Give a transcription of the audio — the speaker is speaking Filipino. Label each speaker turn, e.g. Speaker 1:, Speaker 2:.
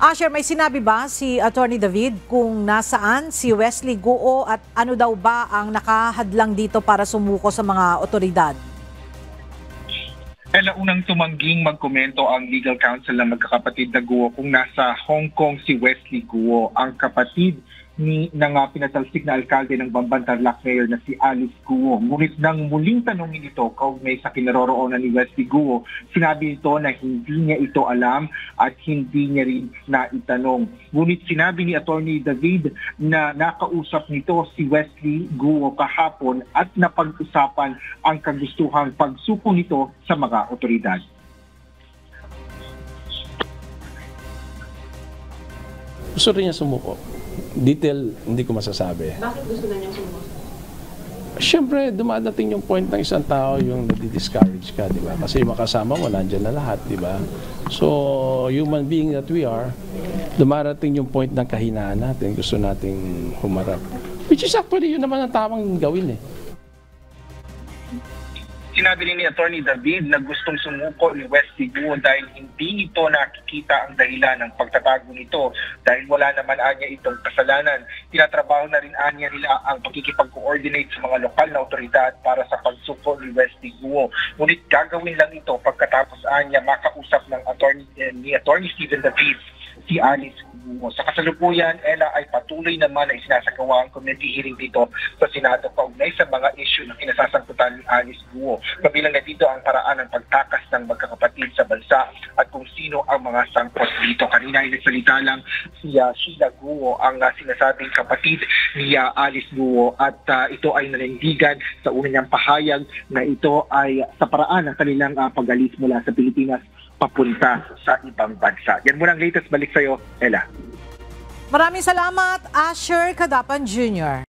Speaker 1: Asher, may sinabi ba si Attorney David kung nasaan si Wesley Guo at ano daw ba ang nakahadlang dito para sumuko sa mga otoridad?
Speaker 2: Unang tumangging magkomento ang legal counsel ng magkakapatid na Guo kung nasa Hong Kong si Wesley Guo, ang kapatid ng pinatalsik na alkalde ng Bamban Tarlac Mayor na si Alice Guo. Ngunit nang muling tanongin ito kaugnay sa kinaroroonan ni Wesley Guo, sinabi nito na hindi niya ito alam at hindi niya rin naitanong. Ngunit sinabi ni Attorney David na nakausap nito si Wesley Guo kahapon at napag-usapan ang kagustuhang pagsuko nito sa mga otoridad.
Speaker 3: Gusto rin niya sumuko. Detail, hindi ko masasabi.
Speaker 4: Bakit gusto na niyang sumuko?
Speaker 3: Siyempre, dumadating yung point ng isang tao yung nadi-discourage ka, di ba? Kasi yung makasama mo, nandyan na lahat, di ba? So, human being that we are, dumarating yung point ng kahinaan natin, gusto nating humarap. Which is actually, yun naman ang tamang gawin eh.
Speaker 2: Sinabi rin ni Attorney David na gustong sumuko ni Wesley Guo dahil hindi nito nakikita ang dahilan ng pagtatago nito dahil wala naman anya itong kasalanan. Tinatrabaho na rin anya nila ang pakikipag-coordinate sa mga lokal na otoridad para sa pagsuko ni Wesley Guo. Ngunit gagawin lang ito pagkatapos anya makausap ng ni Attorney Steven David si Alice Guo. Sa kasalukuyan, Ella ay patuloy naman na isinasagawa ang committee hearing dito sa Senado kaugnay sa mga issue na kinasasangkutan ni Alice Guo. Kabilang na dito ang paraan ng pagtakas ng magkakapatid sa bansa at kung sino ang mga sangkot dito. Kanina ay nagsalita lang si Sheila Guo, ang sinasabing kapatid ni Alice Guo at ito ay nanindigan sa una niyang pahayag na ito ay sa paraan ng kanilang pag-alis mula sa Pilipinas papunta sa ibang bansa. Yan muna ang latest. Balik sa'yo, Ella.
Speaker 1: Maraming salamat, Asher Cadapan Jr.